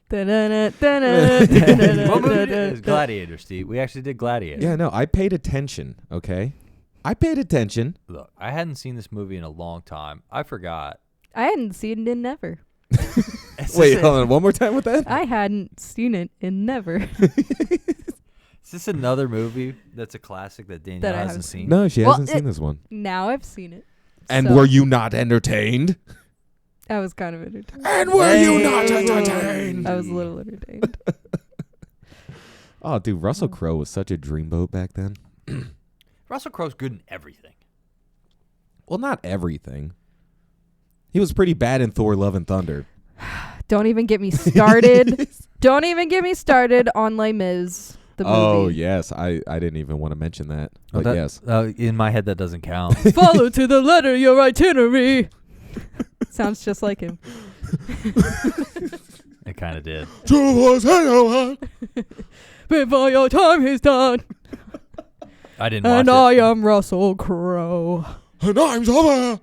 What movie It was Gladiator, Steve. We actually did Gladiator. Yeah, no, I paid attention, okay? I paid attention. Look, I hadn't seen this movie in a long time. I forgot. I hadn't seen it in never. Wait, hold on. One more time with that? I hadn't seen it in never. Is this another movie that's a classic that Danielle That I hasn't haven't seen? No, she hasn't seen this one. Now I've seen it. And So, were you not entertained? I was kind of entertained. And were you not entertained? I was a little entertained. Oh, dude, Russell Crowe was such a dreamboat back then. Russell Crowe's good in everything. Well, not everything. He was pretty bad in Thor: Love and Thunder. Don't even get me started. Don't even get me started on Les Mis, the movie. Oh, yes. I didn't even want to mention that. But yes. In my head, that doesn't count. Follow to the letter your itinerary. Sounds just like him. It kind of did. Before your time is done. I didn't watch And it. I am Russell Crowe. And I'm Summer.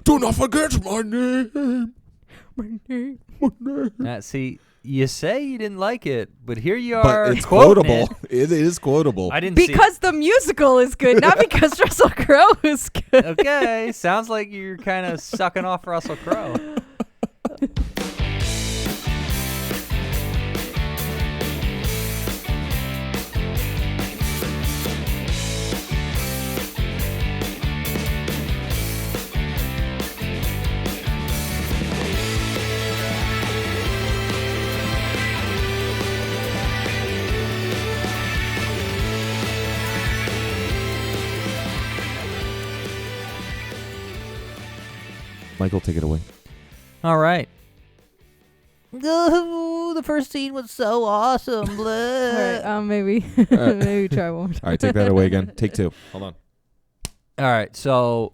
Do not forget my name. My name. See, you say you didn't like it, but here you But are. it's quoting quotable. It is quotable. I didn't see Because the musical is good, not because Russell Crowe is good. it. Okay, sounds like you're kind of sucking off Russell Crowe. Michael, take it away. All right. Oh, the first scene was so awesome. All right, maybe maybe try one. All right, take that away again. Take two. Hold on. All right, so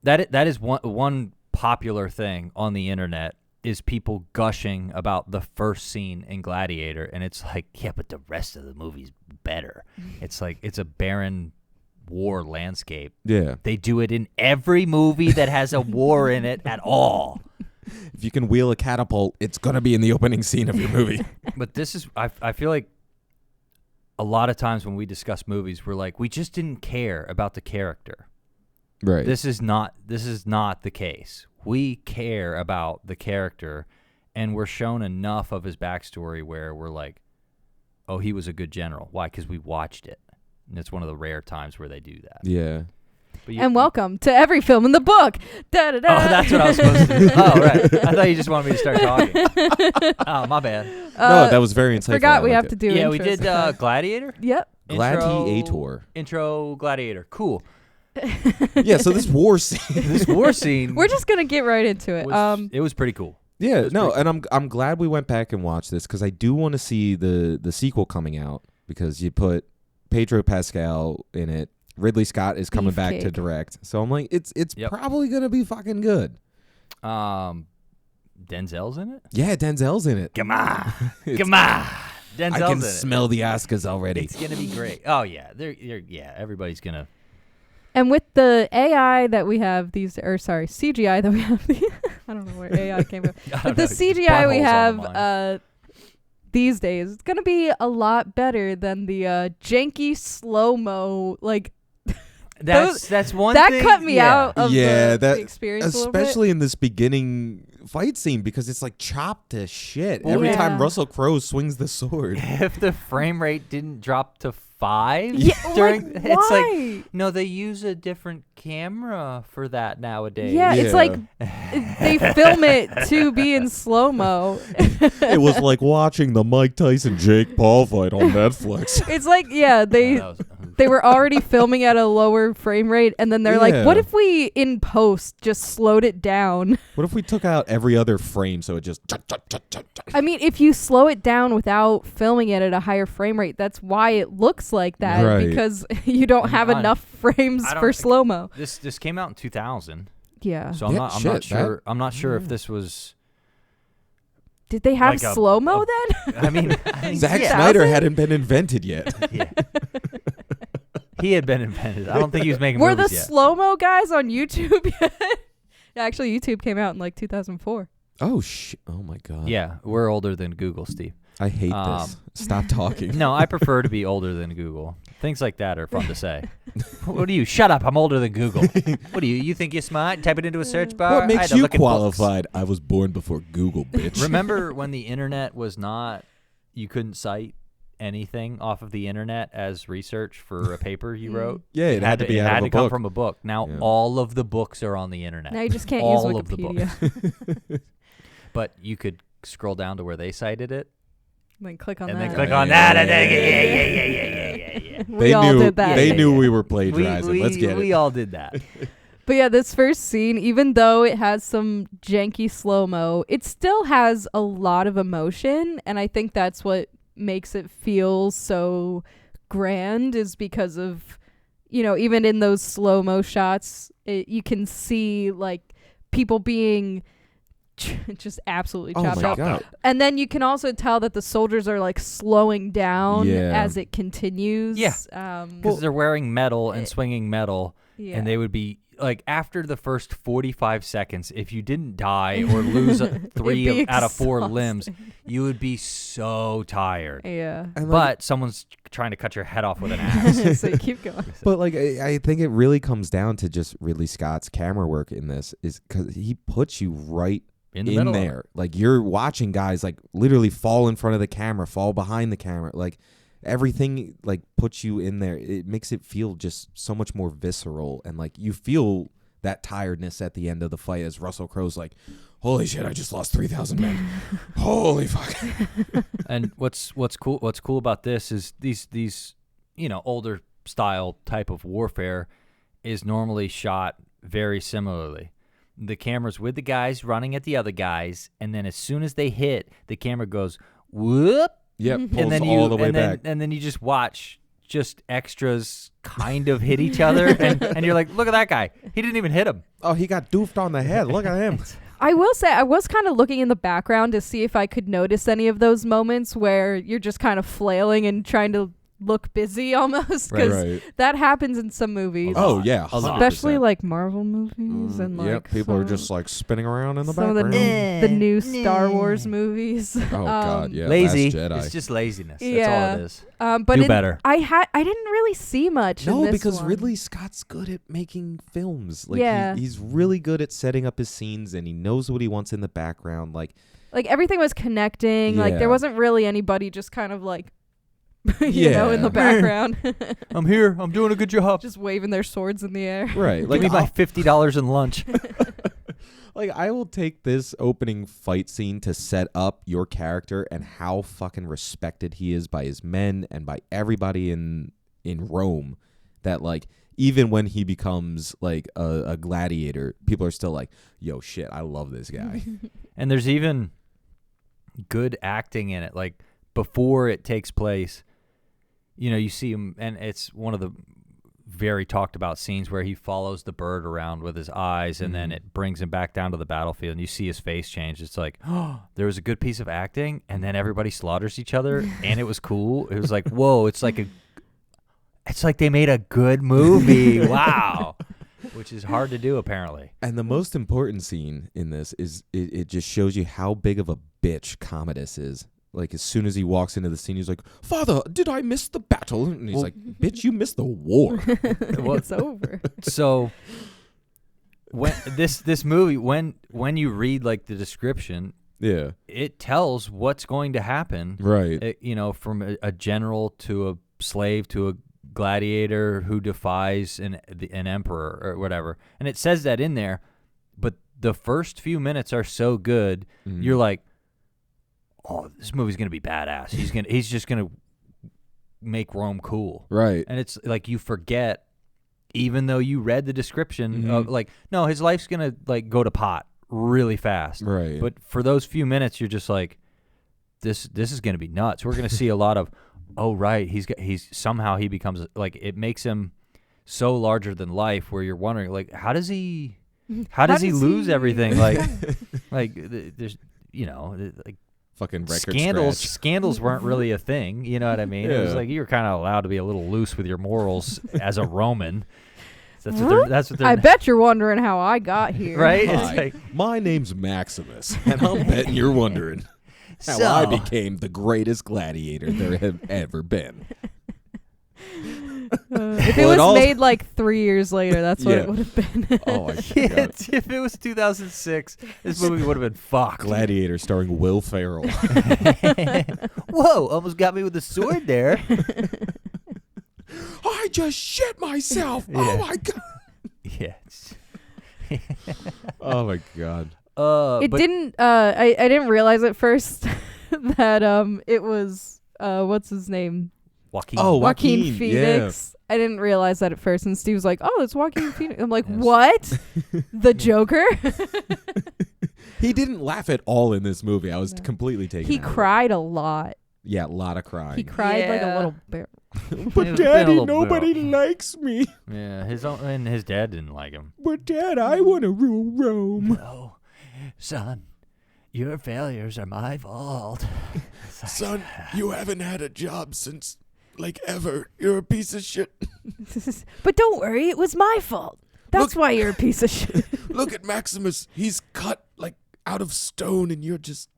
that is one popular thing on the internet is people gushing about the first scene in Gladiator, and it's like, yeah, but the rest of the movie's better. It's like it's a barren war landscape. Yeah. They do it in every movie that has a war in it at all. If you can wheel a catapult, it's going to be in the opening scene of your movie. But this is, I feel like a lot of times when we discuss movies, we're like, we just didn't care about the character. Right. This is not the case. We care about the character, and we're shown enough of his backstory where we're like, oh, he was a good general. Why? Because we watched it. And it's one of the rare times where they do that. Yeah. But And welcome to every film in the book. Da-da-da. Oh, that's what I was supposed to do. Oh, right. I thought you just wanted me to start talking. Oh, my bad. No, that was very insightful. Forgot I we liked have it. to do Yeah, we intros did sometimes. Gladiator. Yep. Gladiator. Intro Gladiator. Cool. Yeah, so this war scene. This war scene We're just gonna get right into it. it was pretty cool. Yeah, was no, pretty and I'm glad we went back and watched this because I do want to see the sequel coming out because you put Pedro Pascal in it. Ridley Scott is coming back to Beefcake. direct, so I'm like, it's Yep. probably gonna be fucking good. Denzel's in it? Yeah, Denzel's in it. Come on. It's- Come on. Denzel's I can in it. smell the Oscars already. It's going to be great. Oh, yeah. Everybody's going to. And with the AI that we have CGI that we have. I don't know where AI came from. With the CGI we have these days, it's going to be a lot better than the janky slow-mo. Like, That's one that thing. cut me out of the experience a little bit. Especially in this beginning fight scene because it's like chopped to shit Well, every yeah. time Russell Crowe swings the sword. If the frame rate didn't drop to 5 Yeah, during, like, it's why? like, no, they use a different camera for that nowadays. Yeah, it's Yeah. like they film it to be in slow-mo. It was like watching the Mike Tyson Jake Paul fight on Netflix. It's like, yeah, they were already filming at a lower frame rate, and then they're like, Yeah. what if we, in post, just slowed it down? What if we took out every other frame so it just... I mean, if you slow it down without filming it at a higher frame rate, that's why it looks like that, Right. because you don't have enough frames I don't for think- slow-mo. This came out in 2000. Yeah. So I'm Yeah, not shit, sure. I'm not sure if this was. Did they have like a- slow-mo then? I mean, I think Zack Yeah. Snyder hadn't been invented yet. yeah. He had been invented. I don't think he was making Were the movies yet. slow-mo guys on YouTube yet? Actually, YouTube came out in like 2004. Oh my God. Yeah, we're older than Google, Steve. I hate this. Stop talking. No, I prefer to be older than Google. Things like that are fun to say. What are you? Shut up! I'm older than Google. What do you? You think you're smart? Type it into a search bar. What makes you qualified? I was born before Google, bitch. Remember when the internet was not? You couldn't cite anything off of the internet as research for a paper you wrote. Yeah, it had to be out of a book. It had to come from a book. Now all of the books are on the internet. Now you just can't all use of the Wikipedia. books. But you could scroll down to where they cited it. Then click on and that. then click on that. Yeah. We all did that. They knew we were plagiarizing. Let's get it. We all did that. But yeah, this first scene, even though it has some janky slow-mo, it still has a lot of emotion. And I think that's what makes it feel so grand, is because of, even in those slow-mo shots, you can see like people being just absolutely chopped up. God. And then you can also tell that the soldiers are like slowing down as it continues. Yeah. Because they're wearing metal and swinging metal. Yeah. And they would be like, after the first 45 seconds, if you didn't die or lose 3 out of 4 limbs, you would be so tired. Yeah. But someone's trying to cut your head off with an axe. So you keep going. But like, I think it really comes down to just Ridley Scott's camera work in this, is because he puts you right in there. Like, you're watching guys like literally fall in front of the camera, fall behind the camera. Like, everything like puts you in there. It makes it feel just so much more visceral, and like you feel that tiredness at the end of the fight as Russell Crowe's like, holy shit, I just lost 3,000 men. Holy fuck. And what's cool about this is these older style type of warfare is normally shot very similarly. The camera's with the guys running at the other guys, and then as soon as they hit, the camera goes whoop. Yep, pulls all the way back. And then you just watch extras kind of hit each other, and you're like, look at that guy. He didn't even hit him. Oh, he got doofed on the head. Look at him. I will say, I was kind of looking in the background to see if I could notice any of those moments where you're just kind of flailing and trying to look busy almost, because that happens in some movies. Oh yeah, 100%. Especially like Marvel movies and like people are just like spinning around in the some background. Of the new Star Wars movies. Oh god, yeah, lazy. Last Jedi. It's just laziness. That's all it is. But do better. I didn't really see much. No, in this because one. Ridley Scott's good at making films. Like he's really good at setting up his scenes, and he knows what he wants in the background. Like everything was connecting. Like there wasn't really anybody just kind of like. In the background. I'm here. I'm doing a good job. Just waving their swords in the air. Right. Like, give me my $50 in lunch. Like, I will take this opening fight scene to set up your character and how fucking respected he is by his men and by everybody in Rome, that like even when he becomes like a gladiator, people are still like, yo, shit, I love this guy. And there's even good acting in it. Like, before it takes place, you see him, and it's one of the very talked about scenes where he follows the bird around with his eyes, and then it brings him back down to the battlefield, and you see his face change. It's like, oh, there was a good piece of acting, and then everybody slaughters each other, and it was cool. It was like, whoa, it's like they made a good movie. Wow. Which is hard to do, apparently. And the most important scene in this is it just shows you how big of a bitch Commodus is. Like, as soon as he walks into the scene, he's like, Father, did I miss the battle? And he's like, bitch, you missed the war. Well, it's over. So, when this movie, when you read, like, the description, it tells what's going to happen. Right. From a general to a slave to a gladiator who defies an emperor or whatever. And it says that in there, but the first few minutes are so good, you're like, oh, this movie's gonna be badass. He's just gonna make Rome cool, right? And it's like you forget, even though you read the description of like, no, his life's gonna like go to pot really fast, right? But for those few minutes, you're just like, this is gonna be nuts. We're gonna see a lot of, oh right, he's somehow he becomes like, it makes him so larger than life, where you're wondering like, how does he lose everything? Like there's like. Fucking record Scandals weren't really a thing, you know what I mean? It was like you were kind of allowed to be a little loose with your morals as a Roman. That's what they're. I bet you're wondering how I got here. Right? Hi, my name's Maximus, and I'm betting you're wondering how I became the greatest gladiator there have ever been. If it was made like 3 years later, that's what it would have been. Oh, my God. If it was 2006, this movie would have been fucked. Gladiator starring Will Ferrell. Whoa, almost got me with the sword there. I just shit myself. Yeah. Oh, my God. Yes. Oh, my God. I didn't realize at first that it was what's his name? Joaquin. Oh, Joaquin Phoenix. Yeah. I didn't realize that at first, and Steve was like, "Oh, it's Joaquin Phoenix." I'm like, yes. What? The Joker? He didn't laugh at all in this movie. I was completely taken. He cried a lot. Yeah, a lot of crying. He cried like a little bear. But Daddy, nobody likes me. Yeah, his dad didn't like him. But Dad, I want to rule Rome. No, son, your failures are my fault. Son, you haven't had a job since, like, ever. You're a piece of shit. But don't worry, it was my fault. That's why you're a piece of shit. Look at Maximus. He's cut, like, out of stone, and you're just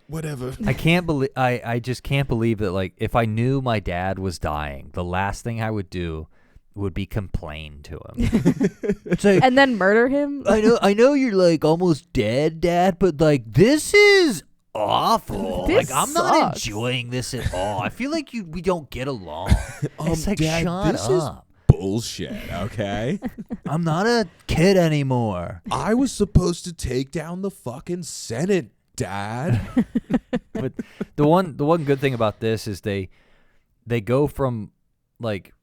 whatever. I just can't believe that, like, if I knew my dad was dying, the last thing I would do would be complain to him. Like, and then murder him? I know you're, like, almost dead, Dad, but, like, this is awful. I'm not enjoying this at all. I feel like we don't get along. It's like, Dad, shut this up. Is bullshit, okay? I'm not a kid anymore. I was supposed to take down the fucking Senate, Dad. But the one good thing about this is they go from, like,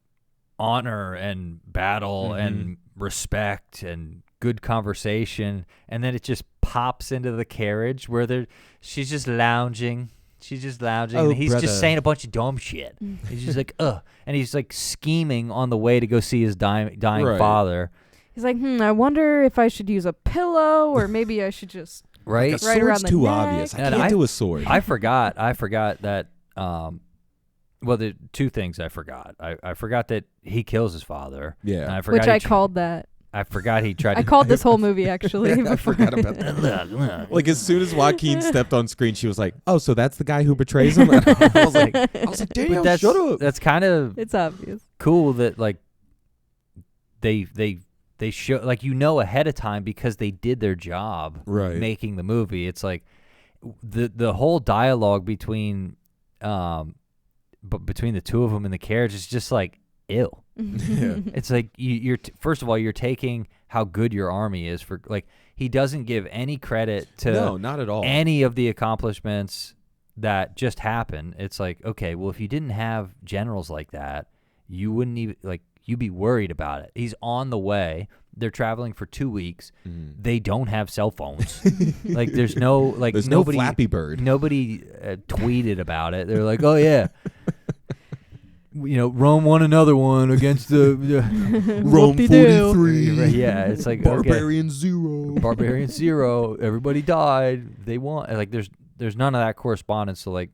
honor and battle and respect and good conversation, and then it just pops into the carriage where she's just lounging. And he's just saying a bunch of dumb shit. He's just like, ugh. And he's like scheming on the way to go see his dying father. He's like, I wonder if I should use a pillow, or maybe I should just right. Like a right around the too neck. obvious. I can't do a sword. I forgot that. Well, the two things I forgot. I forgot that he kills his father. Yeah. And I forgot which I called that. I forgot he tried. I called this whole movie actually. I forgot about that. Like, as soon as Joaquin stepped on screen, she was like, "Oh, so that's the guy who betrays him." And I was like, "Damn, shut up." That's kind of it's obvious. Cool that, like, they show, like, ahead of time because they did their job making the movie. It's like the whole dialogue between the two of them in the carriage is just like, ew. Yeah. It's like you're first of all, you're taking how good your army is for, like, he doesn't give any credit to not at all any of the accomplishments that just happened. It's like, okay, well, if you didn't have generals like that, you wouldn't even, like, you'd be worried about it. He's on the way. They're traveling for 2 weeks. They don't have cell phones. Like, there's no no Flappy Bird. Nobody tweeted about it. They're like, oh yeah. Rome won another one against the Rome 43. Yeah, it's like Barbarian 0. Barbarian 0. Everybody died. They won. Like, there's none of that correspondence. So, like,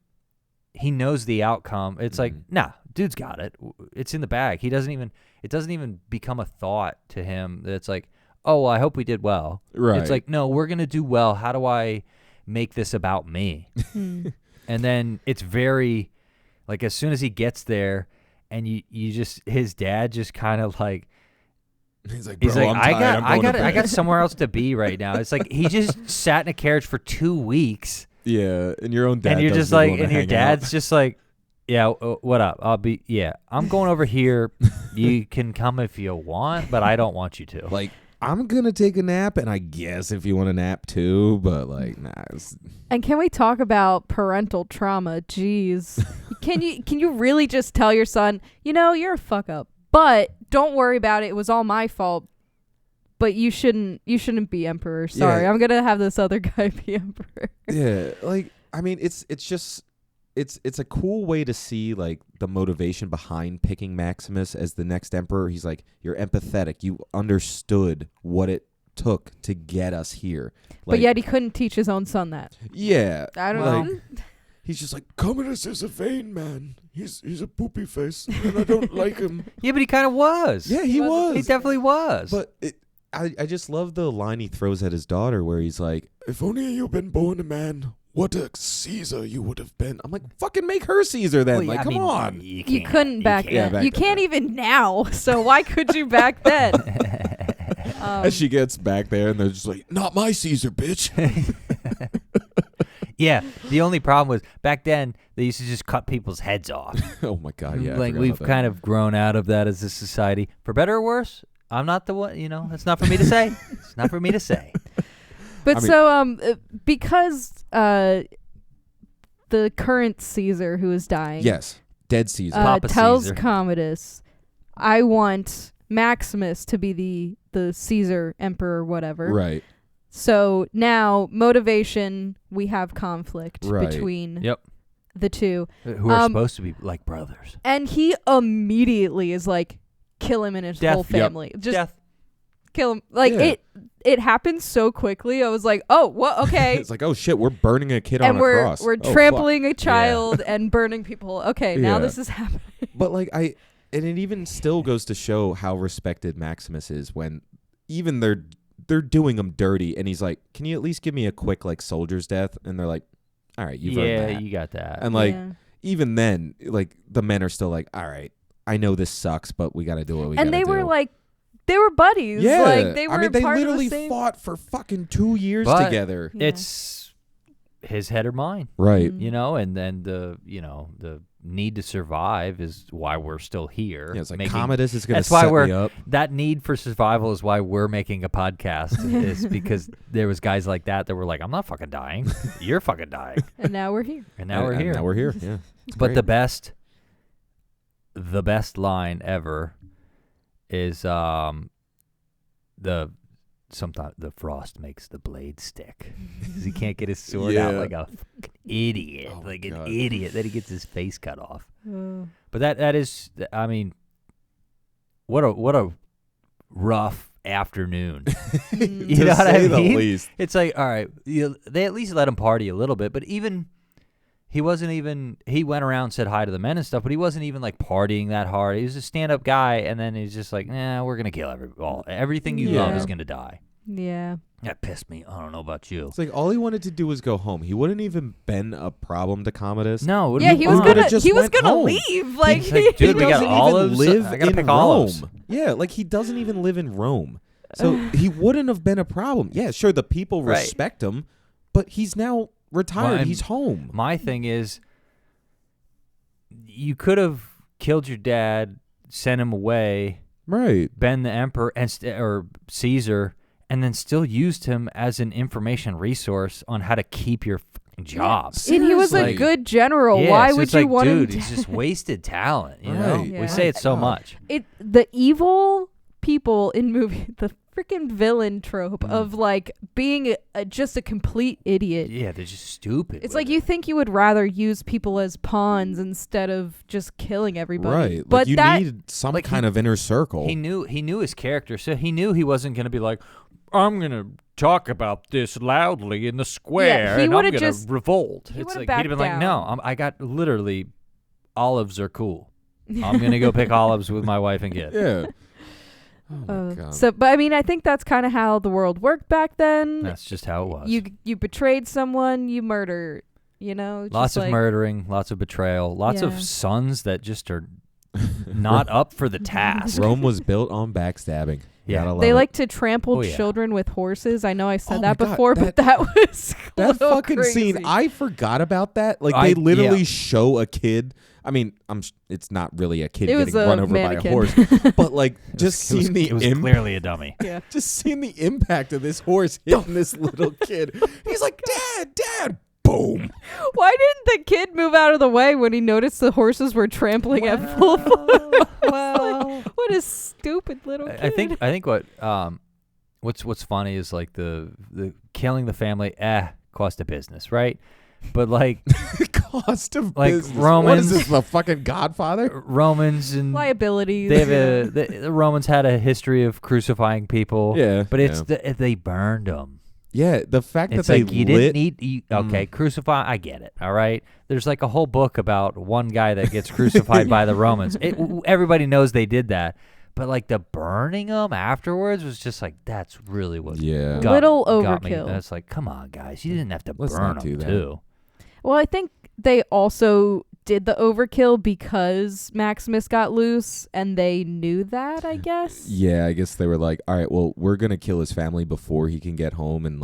he knows the outcome. It's like, nah, dude's got it. It's in the bag. It doesn't even become a thought to him that it's like, oh, well, I hope we did well. Right. It's like, no, we're gonna do well. How do I make this about me? And then it's very, like, as soon as he gets there, and you just, his dad just kind of like, he's like, I got somewhere else to be right now. It's like he just sat in a carriage for 2 weeks. Yeah, and your own dad. And you're just like, and your dad's just like, yeah, what up? I'm going over here. You can come if you want, but I don't want you to. Like, I'm gonna take a nap, and I guess if you want to nap too, but, like, nah. And can we talk about parental trauma? Jeez, can you really just tell your son, you're a fuck up, but don't worry about it. It was all my fault. But you shouldn't be emperor. Sorry, yeah. I'm gonna have this other guy be emperor. Yeah, like, I mean, it's just. It's a cool way to see, like, the motivation behind picking Maximus as the next emperor. He's like, you're empathetic. You understood what it took to get us here. Like, but yet he couldn't teach his own son that. Yeah. I don't know. He's just like, Commodus is a vain man. He's a poopy face, and I don't like him. Yeah, but he kind of was. Yeah, he was. He definitely was. But I just love the line he throws at his daughter where he's like, if only you'd been born a man, what a Caesar you would have been. I'm like, fucking make her Caesar then. Well, come on. You couldn't back then. back you then. can't even now. So why could you back then? As she gets back there, and they're just like, not my Caesar, bitch. Yeah, the only problem was back then they used to just cut people's heads off. Oh my God, yeah. Like we've kind of grown out of that as a society, for better or worse. I'm not the one, it's not for me to say. It's not for me to say. But because the current Caesar who is dying, yes, dead Caesar, Papa tells Caesar. Commodus, I want Maximus to be the Caesar emperor, whatever. right? So now motivation, we have conflict Right. between Yep. the two, Who are supposed to be like brothers. and he immediately is like, kill him and his Death. whole family. Just Death. kill him. Like Yeah. it happened so quickly. I was like, oh, what? Okay. It's like, oh shit, we're burning a kid And on a we're cross. Oh, fuck. trampling a child and burning people. Okay, now Yeah. this is happening. But like and it even still goes to show how respected Maximus is when even they're doing him dirty, and he's like, can you at least give me a quick like soldier's death? And they're like, all right, you've earned that. You got that. And like Yeah. even then, like the men are still like, all right, I know this sucks, but we got to do what we got to And do. they were like, they were buddies. yeah, Like they were I mean, they part literally of the same. fought for fucking 2 years But together. Yeah. It's his head or mine, Right. Mm. and then the need to survive is why we're still here. Yeah, it's like Commodus is going to that's why set we're me up. that need for survival is why we're making a podcast. Is because there was guys like that were like, I'm not fucking dying. You're fucking dying. And now we're here. And now we're here. Now we're here. Yeah. It's But great. the best line ever is sometimes the frost makes the blade stick. 'Cause he can't get his sword out Yeah. like a fucking idiot, Oh, like God. an idiot. Then he gets his face cut off. Oh. But that is, I mean, what a rough afternoon. You To know what I say the mean? least. It's like, all right, they at least let him party a little bit, but even he went around, said hi to the men and stuff, but he wasn't even like partying that hard. He was a stand-up guy, and then he's just like, we're gonna kill everything you love Yeah. is gonna die. Yeah. That pissed me. I don't know about you. It's like all he wanted to do was go home. He wouldn't even been a problem to Commodus. No, Yeah, he was would've gonna just he was went gonna home. leave. Like, He's like, dude, we got doesn't olives. even live I gotta in pick Rome. olives. Yeah, like he doesn't even live in Rome. So he wouldn't have been a problem. Yeah, sure, the people Right. respect him, but he's now retired. Well, he's home. My thing is, you could have killed your dad, sent him away, Right. been the emperor or Caesar, and then still used him as an information resource on how to keep your fucking job. and he was a Seriously. good general. Yeah, Why so would it's you like, want him dude, to he's just wasted talent. You know, Right. Yeah. we say it so God. much. the evil people in movie, the freaking villain trope of like being just a complete idiot. Yeah, they're just stupid. It's with like it. you think you would rather use people as pawns instead of just killing everybody. Right. But like you that need some like, kind of inner circle. He knew his character, so he knew he wasn't going to be like, I'm going to talk about this loudly in the square, he and I'm would've going to just- revolt. he It's would've like backed he'd have been like, no, down. I got literally olives are cool. I'm going to go pick olives with my wife and kid. Yeah. Oh my God. so, but I mean, I think that's kind of how the world worked back then. That's just how it was. You betrayed someone, you murder. You know, Lots just of like, murdering, lots of betrayal, lots Yeah. of sons that just are not up for the task. Rome was built on backstabbing. Yeah. Gotta love They it. like to trample Oh, yeah. children with horses. I know I said Oh that my God, before, but that was a that little fucking crazy. scene. I forgot about that. Like I- they literally yeah. show a kid. I mean, it's not really a kid It was getting a run over mannequin. by a horse, but like just it was, seeing the it was impact. clearly a dummy. Yeah. Just seeing the impact of this horse hitting this little kid. He's like, Dad, boom. Why didn't the kid move out of the way when he noticed the horses were trampling at full force? Well, What a stupid little kid. I think what's funny is like the killing the family cost of business, right? But like Cost of Like business. What Romans- is this, the fucking Godfather? Romans and liabilities. they have the Romans had a history of crucifying people. Yeah, but it's yeah. they burned them. Yeah, the fact it's that they like you lit... didn't need... Okay, crucify, I get it, all right? There's like a whole book about one guy that gets crucified by the Romans. Everybody knows they did that. But like the burning them afterwards was just like, that's really what little got me. overkill. That's like, come on, guys. You didn't have to Let's burn not do them that. too. Well, I think they also did the overkill because Maximus got loose and they knew that, I guess. Yeah, I guess they were like, all right, well, we're going to kill his family before he can get home and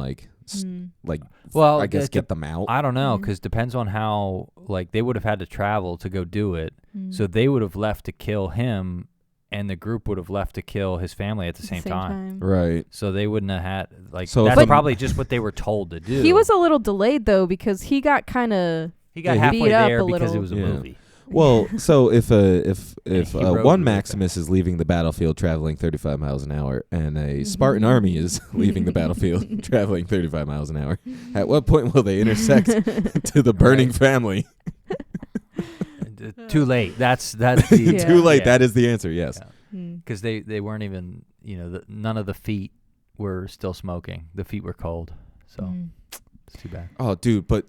Well, I guess get them out. I don't know, because depends on how, like, they would have had to travel to go do it. So they would have left to kill him, and the group would have left to kill his family at the same time. Right. So they wouldn't have had, like, So that's probably just what they were told to do. He was a little delayed, though, because he got kind of halfway beat up there a because little. it was a movie. Well, so if rode one really Maximus is leaving the battlefield traveling 35 miles an hour and a Spartan army is leaving the battlefield traveling 35 miles an hour, at what point will they intersect to the burning family? Too late. That's the Too late. Yeah. That is the answer. Yes. Because they weren't even, none of the feet were still smoking. The feet were cold. So it's too bad. Oh, dude, but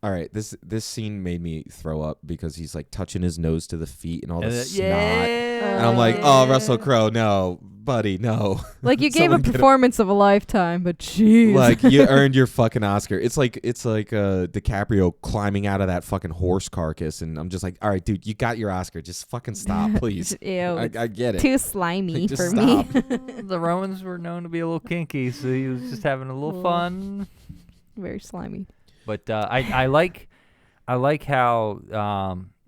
all right, this scene made me throw up because he's like touching his nose to the feet and all the snot. And I'm like, oh, Russell Crowe, no, buddy, no. Like you gave a Someone get performance of a lifetime, but jeez. Like you earned your fucking Oscar. It's like DiCaprio climbing out of that fucking horse carcass, and I'm just like, all right, dude, you got your Oscar. Just fucking stop, please. Ew, I get it. too slimy Just for stop. me. The Romans were known to be a little kinky, so he was just having a little fun. Very slimy. But I like how,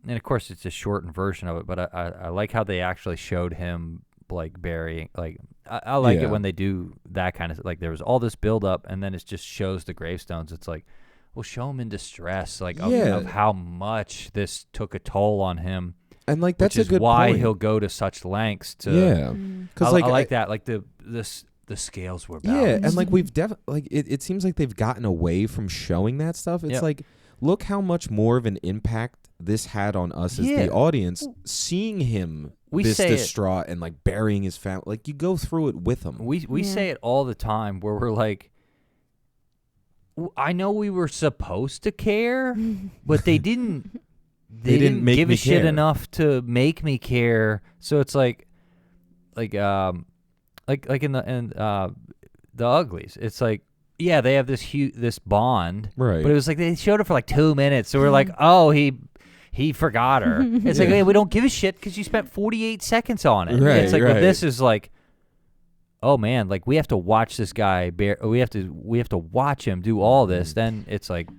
and of course it's a shortened version of it, but I like how they actually showed him like burying. Like I like it when they do that kind of, like there was all this build up and then it just shows the gravestones. It's like, well, show him in distress, like of how much this took a toll on him. And like that's which a good is why point. he'll go to such lengths to. Because I like that. Like the scales were balanced. Yeah, and like we've it seems like they've gotten away from showing that stuff. It's like, look how much more of an impact this had on us as the audience, seeing him distraught and like burying his family. Like you go through it with him. We say it all the time where we're like, I know we were supposed to care, but they didn't. They didn't make give me a shit care. enough to make me care. So it's like in the Uglies, it's like, yeah, they have this bond, Right. But it was like they showed it for like 2 minutes, so we're like, oh, he forgot her. It's like, hey, we don't give a shit because you spent 48 seconds on it. Right, It's like, right. but this is like, oh man, like we have to watch this guy. We have to watch him do all this. Then it's like,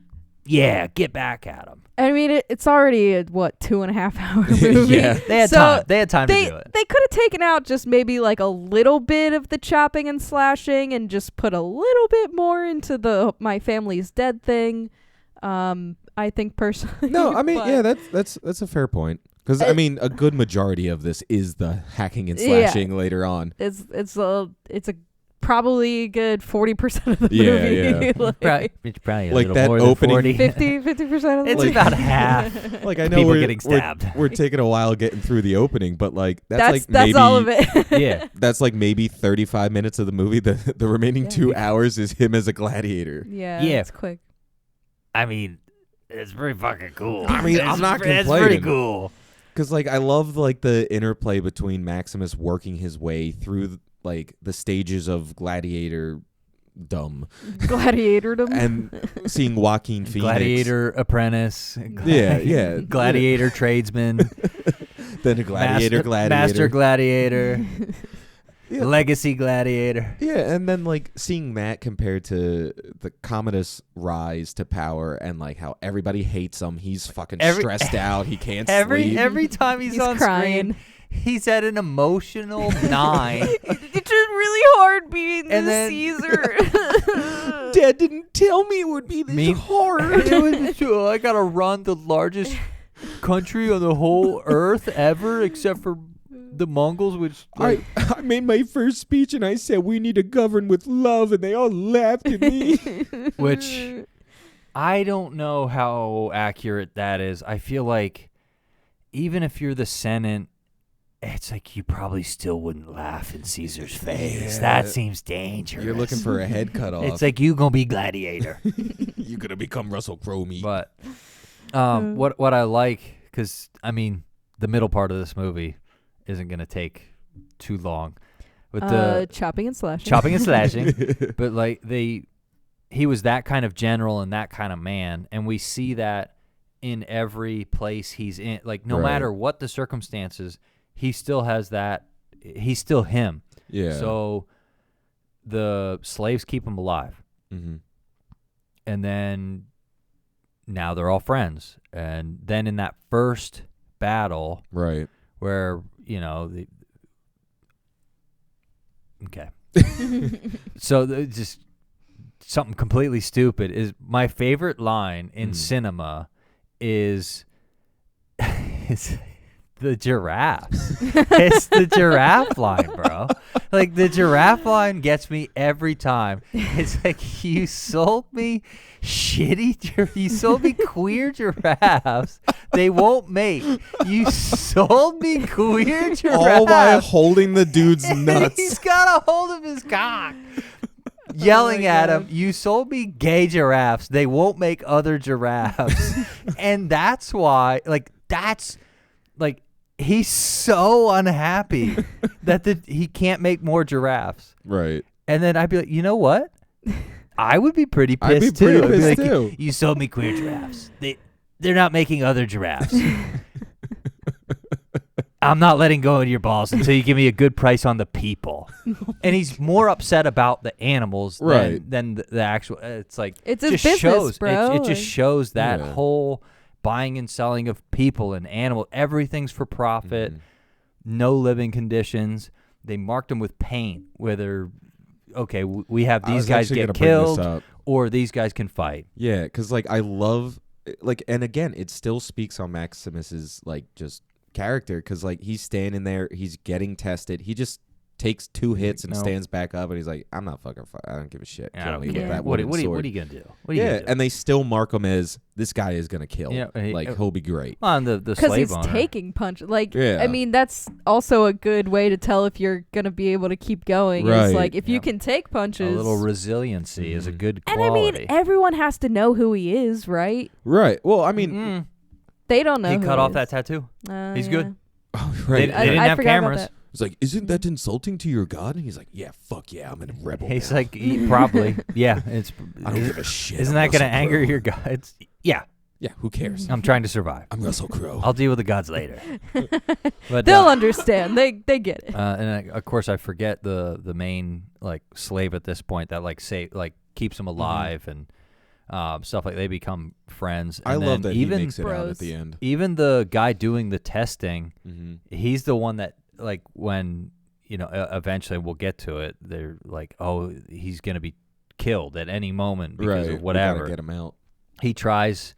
yeah, get back at him. I mean, it's already a 2.5 hour movie. Yeah. They had time. They had time to do it. They could have taken out just maybe like a little bit of the chopping and slashing and just put a little bit more into the my family's dead thing. I think personally. No, I mean, yeah, that's a fair point. Because I mean, a good majority of this is the hacking and slashing later on. It's a probably a good 40% of the movie. Yeah. It's probably a Like little that more opening- than 50% of the It's movie. about half. Like I know People we're getting stabbed. We're taking a while getting through the opening, but like that's maybe all of it. Yeah. That's like maybe 35 minutes of the movie. The remaining 2 hours is him as a gladiator. Yeah, Yeah. it's quick. I mean, it's pretty fucking cool. I mean, I'm not It's complaining. pretty cool. Because like I love like the interplay between Maximus working his way through like the stages of gladiator dumb Gladiator-dom. and seeing Joaquin Phoenix. Gladiator apprentice. Yeah. Gladiator tradesman. Then a gladiator. Master gladiator. Yeah. Legacy gladiator. Yeah, and then like seeing that compared to the Commodus rise to power and like how everybody hates him. He's fucking stressed out. He can't sleep. Every time he's on crying. screen, he's at an emotional 9. It's just really hard being And the then- Caesar. Dad didn't tell me it would be this hard. I gotta run the largest country on the whole earth ever, except for the Mongols, which I made my first speech and I said we need to govern with love, and they all laughed at me. which I don't know how accurate that is. I feel like even if you're the Senate, it's like you probably still wouldn't laugh in Caesar's face. That seems dangerous. You're looking for a head cut off. It's like you gonna be Gladiator. You're gonna become Russell Crowe meat. But what I like, because I mean, the middle part of this movie isn't gonna take too long with the chopping and slashing. But like he was that kind of general and that kind of man, and we see that in every place he's in. Like no matter what the circumstances, he still has that. He's still him. Yeah. So the slaves keep him alive. Mm-hmm. And then now they're all friends. And then in that first battle, right, where, you know, so just something completely stupid is my favorite line in cinema is the giraffes. It's the giraffe line, bro. Like, the giraffe line gets me every time. It's like, you sold me you sold me queer giraffes. They won't mate. You sold me queer giraffes. All while holding the dude's nuts. He's got a hold of his cock. Yelling at him, you sold me gay giraffes. They won't make other giraffes. And that's why, he's so unhappy that he can't make more giraffes. Right. And then I'd be like, you know what? I would be pretty pissed too. I'd be like, too. You sold me queer giraffes. They're not making other giraffes. I'm not letting go of your balls until you give me a good price on the people. And he's more upset about the animals than the actual. It's like it's his business, bro. It just shows that whole buying and selling of people and animals. Everything's for profit. No living conditions. They marked them with paint. Whether we have these guys get killed or these guys can fight. Yeah, because I love and again, it still speaks on Maximus's just character, because he's standing there, he's getting tested, he just takes 2 hits and stands back up, and he's like, I'm not fucking I don't give a shit. I don't care. What are you gonna do? And they still mark him as, this guy is gonna kill. Yeah, he'll be great. On the slave because he's owner. taking punches. I mean, that's also a good way to tell if you're gonna be able to keep going. Right. It's if you can take punches, a little resiliency is a good quality. And I mean, everyone has to know who he is, right? Right. Well, I mean, they don't know. He cut off is. that tattoo. He's good. Oh, right. They didn't have cameras. It's like, isn't that insulting to your god? And he's like, yeah, fuck yeah, I'm a rebel. He's like, probably, yeah. I don't give a shit. Isn't that going to anger your god? Yeah, who cares? I'm trying to survive. I'm Russell Crowe. I'll deal with the gods later. But they'll understand. They get it. And of course, I forget the main slave at this point that keeps him alive and stuff they become friends. And I love that even he makes it out at the end. Even the guy doing the testing, he's the one that when eventually we'll get to it. They're like, oh, he's gonna be killed at any moment because of whatever. We gotta get him out. He tries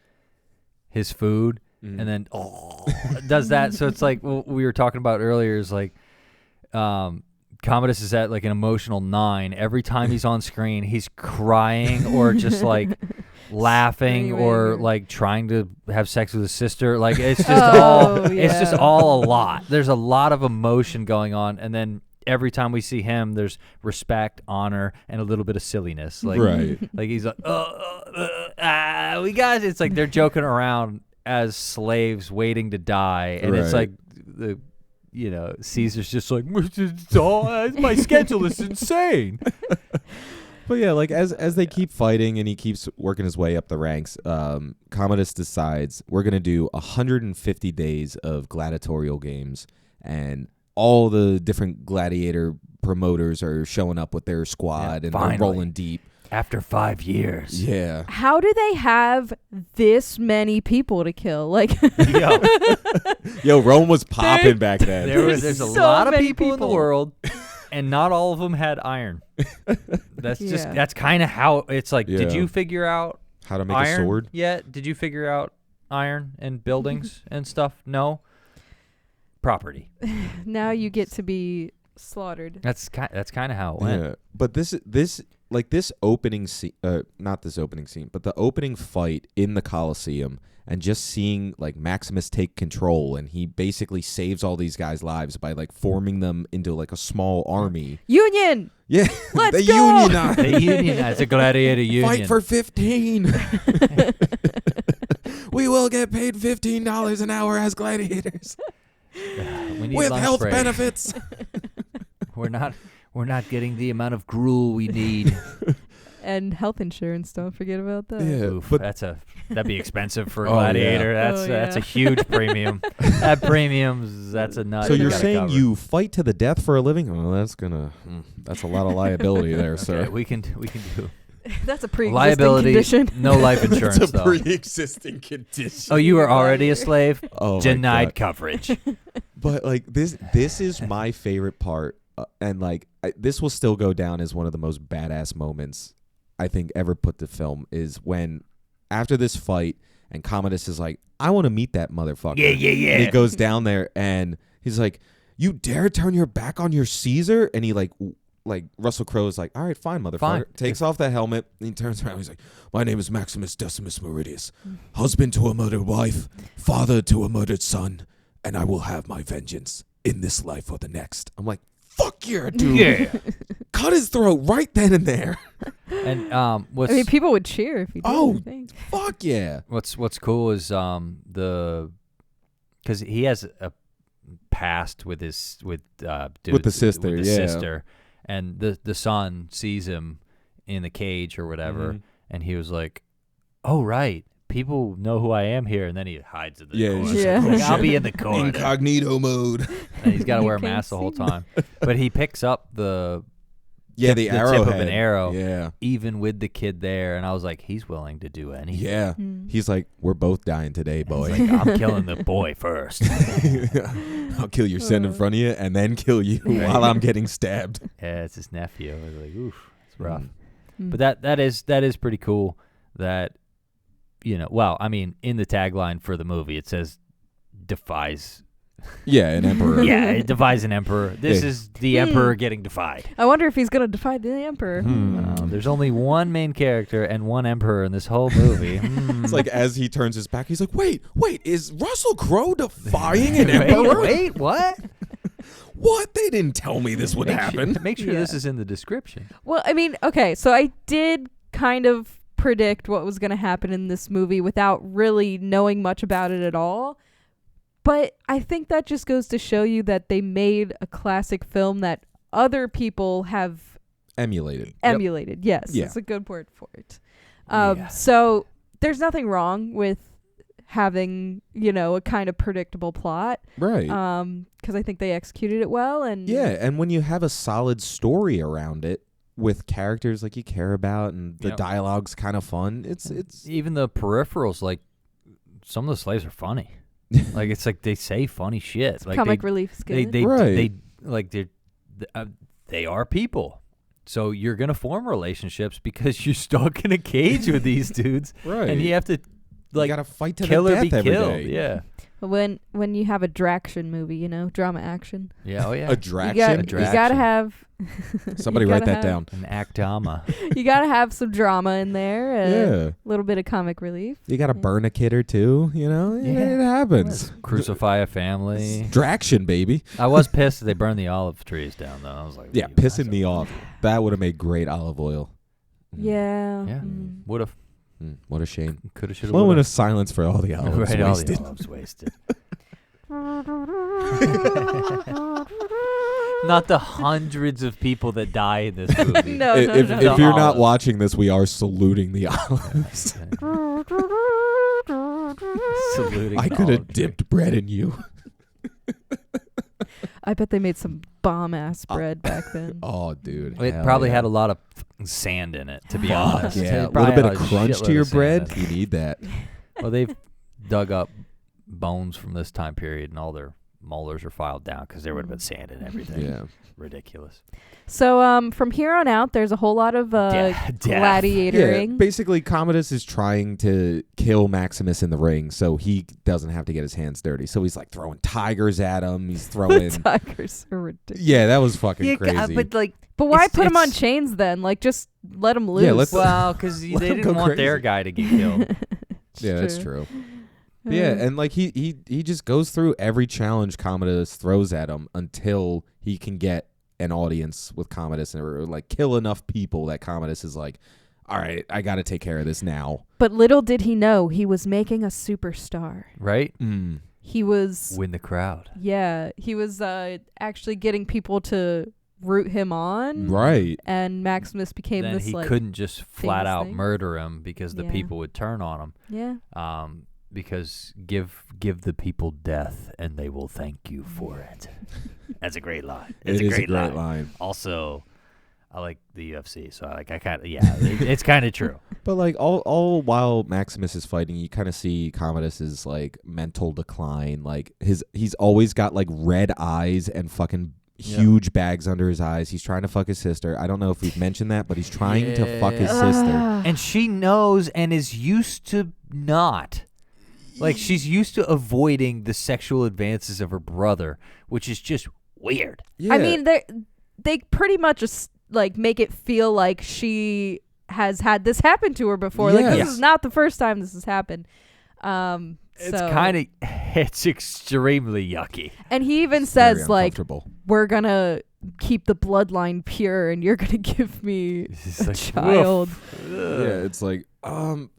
his food and then does that. So it's like what we were talking about earlier is Commodus is at an emotional 9. Every time he's on screen, he's crying or just laughing or trying to have sex with his sister. It's just it's just all a lot. There's a lot of emotion going on, and then every time we see him, there's respect, honor, and a little bit of silliness. He's like, we got it. It's like they're joking around as slaves waiting to die, and it's like the. Caesar's just like, my schedule is insane. But yeah, as they keep fighting and he keeps working his way up the ranks, Commodus decides we're going to do 150 days of gladiatorial games, and all the different gladiator promoters are showing up with their squad and they're rolling deep. After 5 years. Yeah. How do they have this many people to kill? Yo, Rome was popping back then. There's a lot of people in the world, and not all of them had iron. That's kind of how it's like. Did you figure out how to make iron a sword yet? Did you figure out iron and buildings and stuff? No. Property. Now you get to be slaughtered. That's kind of how it went. Yeah. But this like this opening scene, not this opening scene, but the opening fight in the Coliseum, and just seeing like Maximus take control, and he basically saves all these guys' lives by like forming them into like a small army. Union. Yeah, Let's they go! unionize. They unionize. A gladiator union. Fight for 15. We will get paid $15 an hour as gladiators We need with lunch health break. benefits. We're not getting the amount of gruel we need. And health insurance. Don't forget about that. Yeah, Oof, but that'd be expensive for a Oh, gladiator. yeah. That's Oh, a yeah. huge premium. That that's a nut. so you're gotta saying cover. you fight to the death for a living? Well, that's a lot of liability there, Okay, sir. we can do That's a pre-existing liability. condition. No life insurance It's a though. pre-existing condition. Oh, you were already a slave. Oh, my Denied God. coverage. But like this is my favorite part, and like this will still go down as one of the most badass moments I think ever put to film, is when after this fight and Commodus is like, I want to meet that motherfucker. Yeah. And he goes down there and he's like, you dare turn your back on your Caesar? And he like Russell Crowe is like, all right, fine, motherfucker. Fine. Takes off the helmet and he turns around. He's like, my name is Maximus Decimus Meridius, husband to a murdered wife, father to a murdered son, and I will have my vengeance in this life or the next. I'm like, fuck yeah, dude. Yeah. Cut his throat right then and there. And I mean, people would cheer if he did. Oh, I think. Fuck yeah. what's cool is because he has a past with the sister, and the son sees him in the cage or whatever, and he was like, oh right, people know who I am here, and then he hides in the corner. he's Yeah. Like, I'll be in the corner. Incognito mode. And he's got to You wear a can't mask the whole see me. time. But he picks up the Yeah, the the tip arrowhead. of an arrow, Yeah. even with the kid there, and I was like, he's willing to do anything. Yeah. He's like, we're both dying today, boy. He's like, I'm killing the boy first. I'll kill your son in front of you and then kill you while I'm getting stabbed. Yeah, it's his nephew. I was like, oof, it's rough. Mm. But that is pretty cool. That, well, I mean, in the tagline for the movie, it says defies. Yeah, an emperor. Yeah, it defies an emperor. This Yeah. is the emperor getting defied. I wonder if he's gonna defy the emperor. There's only one main character and one emperor in this whole movie. It's like as he turns his back, he's like, wait, is Russell Crowe defying an emperor? Wait, what? What? They didn't tell me this would happen. Make sure Yeah. this is in the description. Well, I mean, okay, so I did kind of predict what was going to happen in this movie without really knowing much about it at all. But I think that just goes to show you that they made a classic film that other people have Emulated. emulated. Yes, Yeah. it's a good word for it. Yeah. So there's nothing wrong with having, a kind of predictable plot. Right. Because I think they executed it well. And Yeah, and when you have a solid story around it with characters like you care about and the Yep. dialogue's kind of fun, it's Even the peripherals, like some of the slaves are funny. Like it's like they say funny shit. Like comic relief is good. They are people. So you're gonna form relationships because you're stuck in a cage with these dudes, right. and you have to you gotta fight to kill the or death be every killed. day. Yeah, when you have a Draction movie, drama action. yeah, oh yeah. A You Draction. gotta have Somebody you write gotta that have- down. An actama. You gotta have some drama in there. Yeah. A little bit of comic relief. You gotta burn a kid or two, It happens. Crucify a family. Draction, baby. I was pissed that they burned the olive trees down though. I was like, Yeah, "You pissing guys me are-" off. That would have made great olive oil. Yeah. Yeah, Mm. would have, What a shame. could have, should have. Moment of silence for all the olives Right, all wasted. the olives wasted. Not the hundreds of people that die in this movie. No, if no. if you're not Olives. watching this, we are saluting the olives. Saluting I the could have olive tree. dipped bread in you. I bet they made some bomb ass bread back then. Oh, dude. It hell probably yeah. had a lot of fucking sand in it, to be Fuck honest. yeah, It a little probably bit had of a crunch shitload to your of sand bread. in You it. need that. Well, they've dug up bones from this time period, and all their molars are filed down because there would have been sand and everything. Yeah. Ridiculous. So from here on out, there's a whole lot of gladiatoring. Yeah, basically, Commodus is trying to kill Maximus in the ring so he doesn't have to get his hands dirty. So he's like throwing tigers at him. He's throwing tigers are ridiculous. Yeah, that was fucking crazy. But why put him on chains then? Like, just let him loose. Yeah, because they didn't want their guy to get killed. Yeah, that's true. Yeah, and like he just goes through every challenge Commodus throws at him until he can get an audience with Commodus or like kill enough people that Commodus is like, all right, I got to take care of this now. But little did he know he was making a superstar. Right? He was win the crowd. Yeah, he was actually getting people to root him on. Right. And Maximus became then this he like couldn't just flat out thing. murder him because the people would turn on him. Yeah. Because give the people death and they will thank you for it. That's a great line. It's a great line. Also, I like the UFC, so I kind of it's kind of true. But like all while Maximus is fighting, you kind of see Commodus's like mental decline. Like he's always got like red eyes and fucking huge bags under his eyes. He's trying to fuck his sister. I don't know if we've mentioned that, but he's trying to fuck his sister. And she knows and is used to not. Like, she's used to avoiding the sexual advances of her brother, which is just weird. Yeah. I mean, they pretty much just, like, make it feel like she has had this happen to her before. Like, this is not the first time this has happened. It's extremely yucky. And he even says, like, we're going to keep the bloodline pure and you're going to give me a child. Yeah, it's like,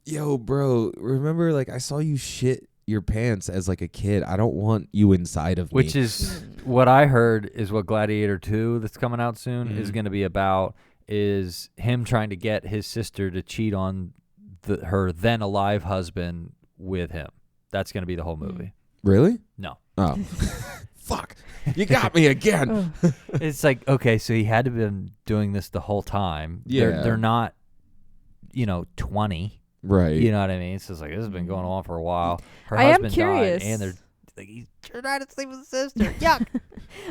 yo, bro, remember, like, I saw you shit your pants as, like, a kid. I don't want you inside of me. Which is what I heard is what Gladiator 2 that's coming out soon is going to be about, is him trying to get his sister to cheat on her then alive husband with him. That's going to be the whole movie. Really? No. Oh. Fuck. You got me again. It's like, okay, so he had to have been doing this the whole time. Yeah. They're not, 20. Right. You know what I mean? It's just like, this has been going on for a while. Her I husband am curious. died, and they're like, he's trying to sleep with his sister. Yuck.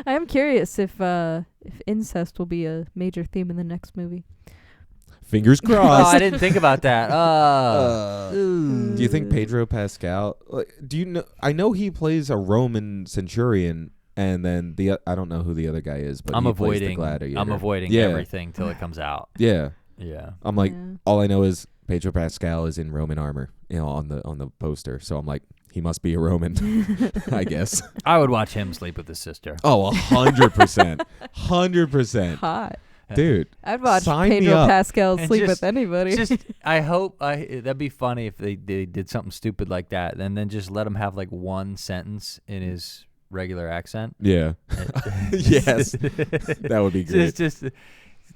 I am curious if incest will be a major theme in the next movie. Fingers crossed. Oh, I didn't think about that. Do you think Pedro Pascal? Do you know? I know he plays a Roman centurion, and then I don't know who the other guy is, but I'm he avoiding. plays the Gladiator. I'm avoiding everything till it comes out. Yeah. Yeah. I'm like, all I know is Pedro Pascal is in Roman armor, on the poster. So I'm like, he must be a Roman, I guess. I would watch him sleep with his sister. Oh, 100%, 100%. Hot. Dude, I'd watch Pedro Pascal sleep with anybody. I hope that'd be funny if they did something stupid like that, and then just let him have like one sentence in his regular accent. Yeah. Yes, that would be great. Just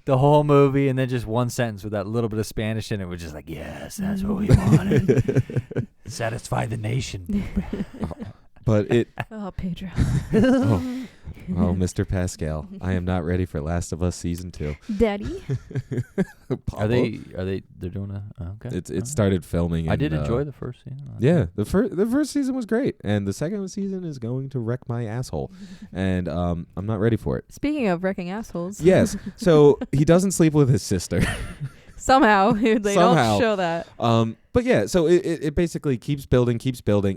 the whole movie, and then just one sentence with that little bit of Spanish in it, was just like, yes, that's what we wanted. Satisfy the nation. But it. Oh, Pedro. Oh, Mr. Pascal, I am not ready for Last of Us season 2. Daddy. Are they? They're doing a okay. It started filming. I did enjoy the first season. Yeah, the first season was great, and the second season is going to wreck my asshole, and I'm not ready for it. Speaking of wrecking assholes. Yes. So he doesn't sleep with his sister. Somehow they don't show that. But yeah, so it basically keeps building,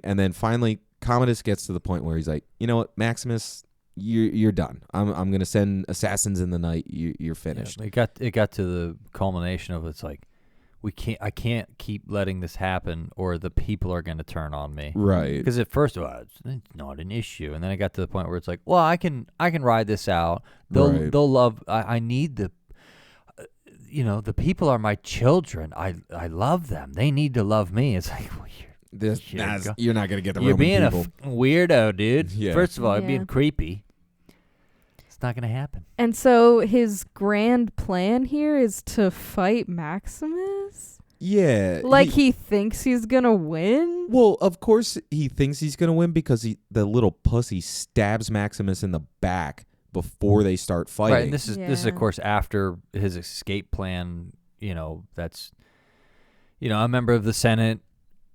and then finally Commodus gets to the point where he's like, you know what, Maximus, you're done. I'm gonna send assassins in the night. You're finished. Yeah, it got to the culmination of it's like, I can't keep letting this happen, or the people are gonna turn on me. Right. Because at first, it's not an issue, and then I got to the point where it's like, well, I can ride this out. They'll love. I need the. The people are my children. I love them. They need to love me. It's like, well, you're not gonna get the Roman people. You're being a weirdo, dude. Yeah. First of all, you're being creepy. It's not gonna happen. And so his grand plan here is to fight Maximus? Yeah. Like he thinks he's gonna win? Well, of course he thinks he's gonna win because the little pussy stabs Maximus in the back before they start fighting. Right, and this is of course after his escape plan. That's a member of the Senate.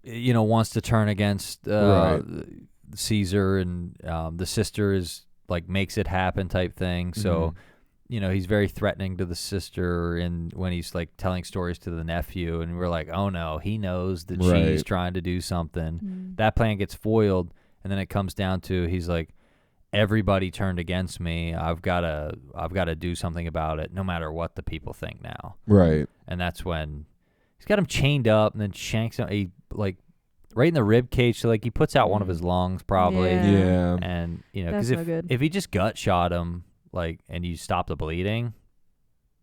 Wants to turn against the Caesar, and the sister is like makes it happen type thing. So, he's very threatening to the sister, and when he's like telling stories to the nephew, and we're like, oh no, he knows that she's trying to do something. That plan gets foiled, and then it comes down to he's like, everybody turned against me. I've got to do something about it, no matter what the people think now. Right. And that's when he's got him chained up, and then shanks him right in the rib cage. So like he puts out one of his lungs probably. Yeah. And because if he just gut shot him and you stop the bleeding,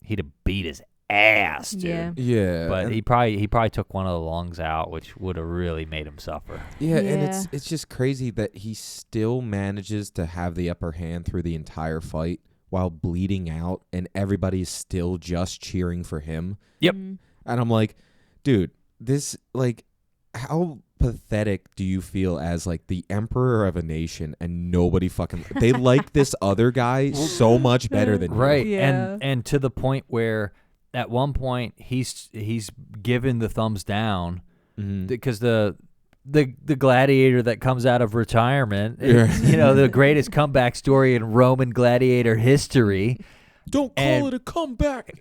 he'd have beat his ass, dude. Yeah. But he probably took one of the lungs out, which would have really made him suffer. Yeah, and it's just crazy that he still manages to have the upper hand through the entire fight while bleeding out, and everybody's still just cheering for him. Yep. And I'm like, dude, this how pathetic do you feel as like the emperor of a nation, and nobody fucking they like this other guy so much better than you. Right. Yeah. And to the point where at one point he's given the thumbs down because the gladiator that comes out of retirement, the greatest comeback story in Roman gladiator history. Don't call it a comeback.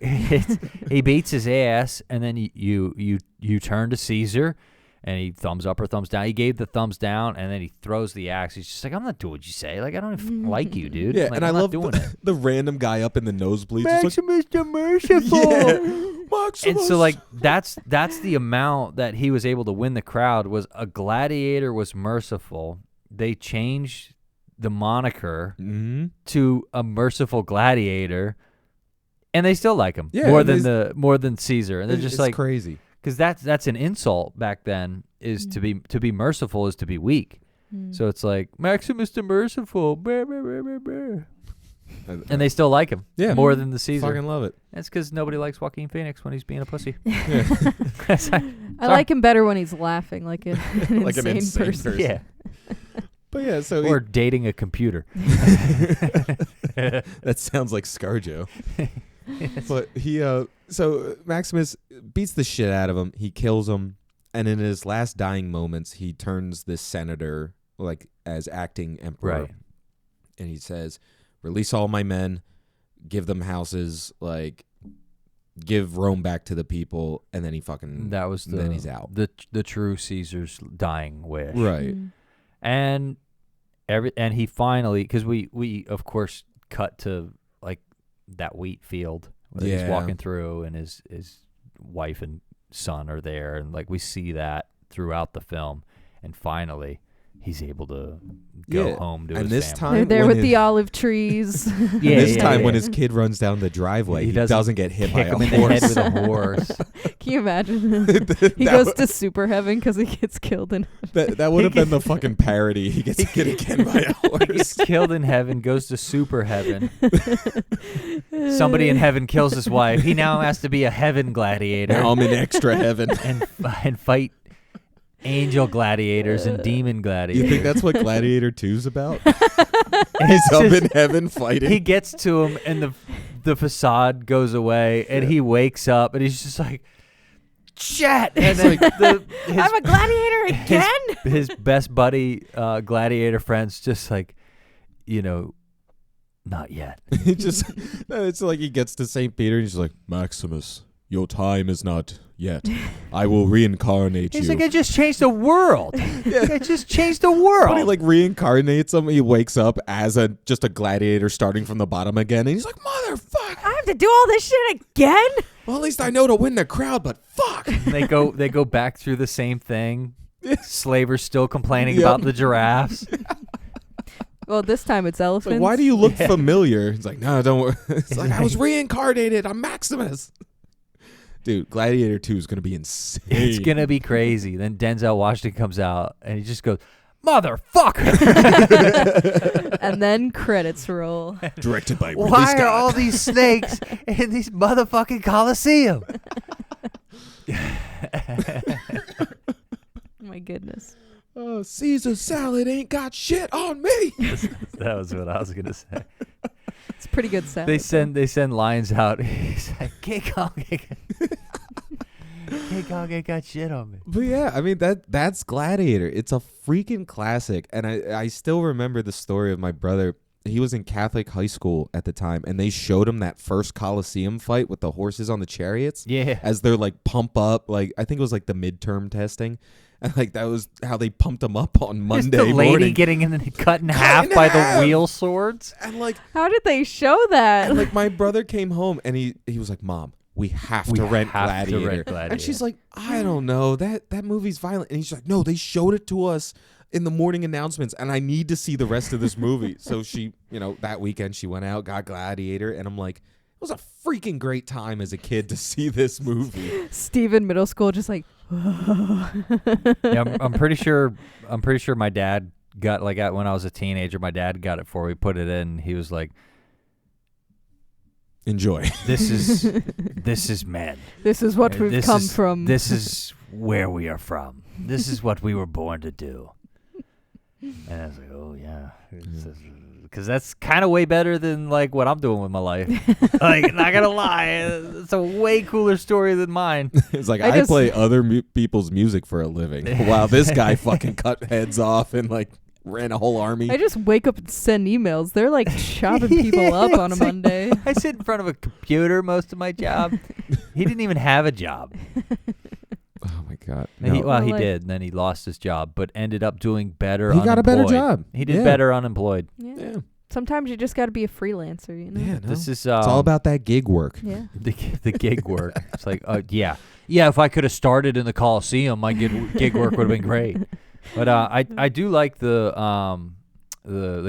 He beats his ass, and then you turn to Caesar, and he thumbs up or thumbs down. He gave the thumbs down, and then he throws the axe. He's just like, I'm not doing what you say. Like, I don't even like you, dude. Yeah, like, and I'm I not love doing it. the random guy up in the nosebleeds. Maximus the Merciful. Yeah, Maximus. And so, that's the amount that he was able to win the crowd. Was a gladiator was merciful. They changed the moniker to a merciful gladiator, and they still like him more than Caesar. And they're just like crazy. Because that's an insult back then. Is to be merciful is to be weak. So it's like Maximus the Merciful, and they still like him more than the Caesar. Fucking love it. That's because nobody likes Joaquin Phoenix when he's being a pussy. I like him better when he's laughing like an insane person. Yeah. But yeah, so or dating a computer. That sounds like ScarJo. But so Maximus beats the shit out of him. He kills him, and in his last dying moments, he turns this senator as acting emperor, and he says, "Release all my men, give them houses, give Rome back to the people." And then he then he's out. The true Caesar's dying wish, right? And he finally, because we of course cut to that wheat field where he's walking through, and his wife and son are there, and we see that throughout the film, and finally he's able to go home to his family. They're there with the olive trees. This time when his kid runs down the driveway, he doesn't get hit by a horse. In the head with a horse. Can you imagine? He goes to super heaven because he gets killed in heaven. That would have been the fucking parody. He gets hit again by a horse. He gets killed in heaven, goes to super heaven. Somebody in heaven kills his wife. He now has to be a heaven gladiator. Now I'm in extra heaven. and fight angel gladiators and demon gladiators. You think that's what Gladiator 2's about? He's up in heaven fighting. He gets to him, and the facade goes away, and he wakes up, and he's just like, shit! And then I'm a gladiator again? His best buddy gladiator friend's just like, not yet. It's like he gets to St. Peter, and he's like, Maximus, your time is not yet. I will reincarnate you. He's like, I just changed the world. I just changed the world. But he reincarnates him. He wakes up as just a gladiator starting from the bottom again. And he's like, motherfucker. I have to do all this shit again? Well, at least I know to win the crowd, but fuck. And they go back through the same thing. Slaver's still complaining about the giraffes. Well, this time it's elephants. Why do you look familiar? He's like, no, don't worry. It's like, I was reincarnated. I'm Maximus. Dude, Gladiator 2 is going to be insane. It's going to be crazy. Then Denzel Washington comes out, and he just goes, motherfucker. And then credits roll. Directed by Ridley Why Scott. are all these snakes in these motherfucking Coliseum? My goodness. Oh, Caesar salad ain't got shit on me. That was what I was going to say. It's pretty good sound. They send lions out. He's like, kick on. King Kong ain't got shit on me. But yeah, I mean that's Gladiator. It's a freaking classic, and I still remember the story of my brother. He was in Catholic high school at the time, and they showed him that first Colosseum fight with the horses on the chariots. Yeah. As they're like pump up, like I think it was like the midterm testing, and like that was how they pumped him up on Monday Just the lady morning. getting cut in half by the wheel swords. And like, how did they show that? and like my brother came home and he was like, "Mom, we have to rent Gladiator." And she's like, "I don't know, that movie's violent." And he's like, "No, they showed it to us in the morning announcements, and I need to see the rest of this movie." So she, that weekend she went out, got Gladiator, and I'm like, it was a freaking great time as a kid to see this movie. Steve in middle school just like, Yeah, I'm pretty sure my dad got when I was a teenager, my dad got it for me, put it in, he was like, "Enjoy. This is men. this is what we've come from. This is where we are from. This is what we were born to do." And I was like, "Oh yeah," because that's kind of way better than like what I'm doing with my life. Like, not gonna lie, it's a way cooler story than mine. It's like I play other people's music for a living, while this guy fucking cut heads off and like ran a whole army. I just wake up and send emails. They're like chopping people up on a Monday. I sit in front of a computer most of my job. He didn't even have a job. Oh my God! He did, and then he lost his job, but ended up doing better. He got a better job. He did better unemployed. Yeah. Sometimes you just got to be a freelancer, Yeah, no. This is it's all about that gig work. Yeah. The gig work. It's like, yeah. If I could have started in the Coliseum, my gig work would have been great. But I do like the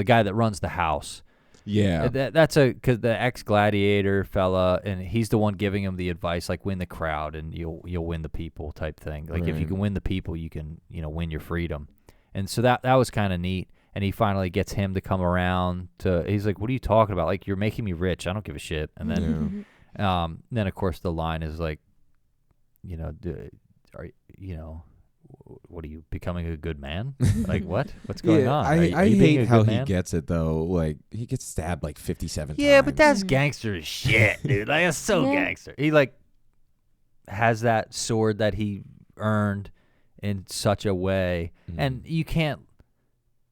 guy that runs the house. Yeah, that's because the ex-gladiator fella, and he's the one giving him the advice, like win the crowd and you'll win the people type thing. Like if you can win the people, you can win your freedom. And so that was kind of neat. And he finally gets him to come around to. He's like, "What are you talking about? Like, you're making me rich. I don't give a shit." And then, then of course the line is like, what are you becoming a good man? Like what? What's going on? I hate how he gets it though. Like he gets stabbed like 57 times. Yeah, but that's gangster as shit, dude. Like that's so gangster. He like has that sword that he earned in such a way, and you can't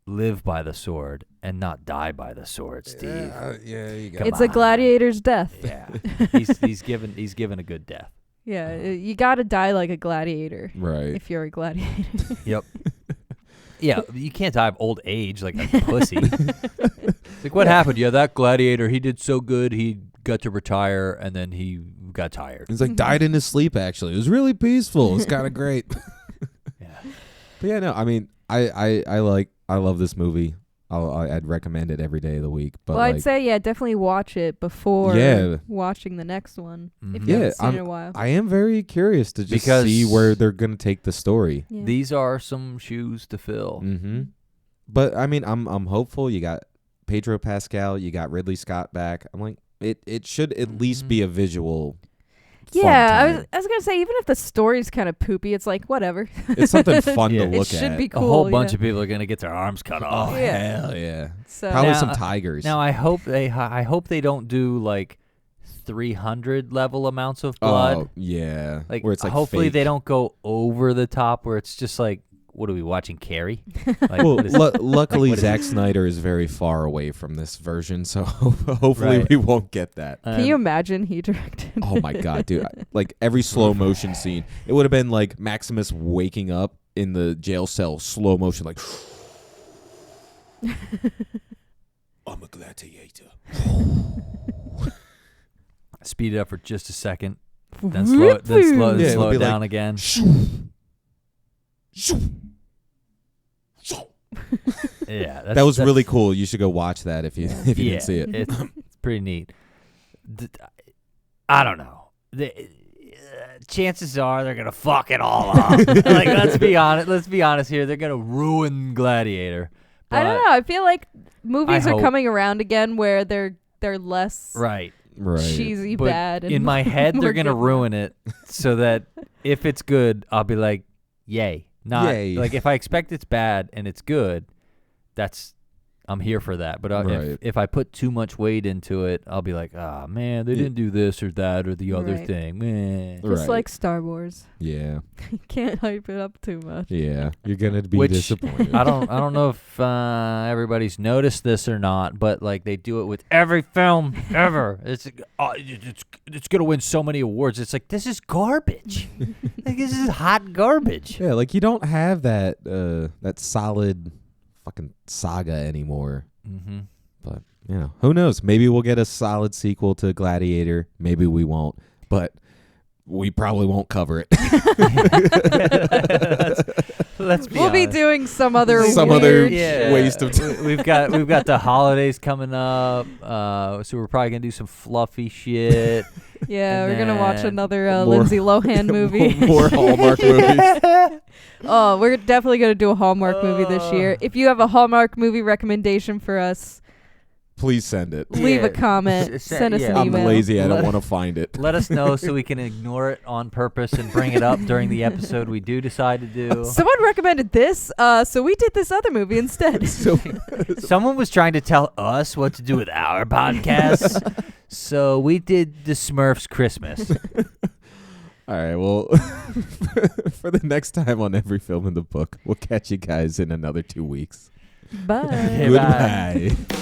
live by the sword and not die by the sword, Steve. You got It's a gladiator's death. Yeah, he's given a good death. Yeah, you got to die like a gladiator. Right. If you're a gladiator. Yep. Yeah, you can't die of old age like a pussy. It's like, what happened? Yeah, that gladiator, he did so good, he got to retire, and then he got tired. He's like died in his sleep, actually. It was really peaceful. It was kind of great. Yeah. But yeah, no, I mean, I love this movie. I'd recommend it every day of the week. But I'd say definitely watch it before watching the next one. If you haven't seen it in a while. I am very curious to just see where they're gonna take the story. Yeah. These are some shoes to fill. Mm-hmm. But I mean, I'm hopeful. You got Pedro Pascal. You got Ridley Scott back. I'm like, it should at least be a visual. Yeah, I was gonna say, even if the story's kind of poopy, it's like whatever. It's something fun to look at. It should be cool. A whole bunch of people are gonna get their arms cut off. Oh hell yeah! So probably some tigers. Now I hope they don't do like 300 level amounts of blood. Oh yeah, like where it's like hopefully fake. they don't go over the top where it's just like, what are we watching, Carrie? Like, well, luckily Zack Snyder is very far away from this version, so hopefully we won't get that. Can you imagine he directed? Oh my god, dude! Like every slow motion scene, it would have been like Maximus waking up in the jail cell, slow motion, like. I'm a gladiator. Speed it up for just a second, then slow it down again. Yeah, that was really cool. You should go watch that if you didn't see it. It's pretty neat. I don't know. Chances are they're gonna fuck it all up. Like, let's be honest here. They're gonna ruin Gladiator. I don't know. I feel like movies are coming around again where they're less right. cheesy, but bad. And in my head, they're gonna ruin it so that if it's good, I'll be like, yay. Not yay. Like if I expect it's bad and it's good, I'm here for that. But Right. if I put too much weight into it, I'll be like, ah, man, they didn't do this or that or the other Right. thing, man. Just like Star Wars. Yeah. You can't hype it up too much. Yeah. You're gonna be Which disappointed. I don't know if everybody's noticed this or not, but like they do it with every film ever. It's gonna win so many awards. It's like, this is garbage. Like, this is hot garbage. Yeah, like you don't have that that solid fucking saga anymore. Mm-hmm. But who knows? Maybe we'll get a solid sequel to Gladiator. Maybe we won't. But we probably won't cover it. Let's be We'll be honest. doing some other other shit. waste of time. We've got the holidays coming up, so we're probably gonna do some fluffy shit. Yeah, And we're gonna watch then another more- Lindsay Lohan movie. More Hallmark movies. Oh, we're definitely gonna do a Hallmark movie this year. If you have a Hallmark movie recommendation for us, Please send it. leave Yeah. a comment. Send us an I'm email. lazy. I don't Let- want to find it. Let us know so we can ignore it on purpose and bring it up during the episode we do decide to do. Someone recommended this, so we did this other movie instead. Someone was trying to tell us what to do with our podcast, so we did the Smurfs Christmas. All right. Well, for the next time on Every Film in the Book, we'll catch you guys in another 2 weeks. Bye. Okay, bye. Goodbye.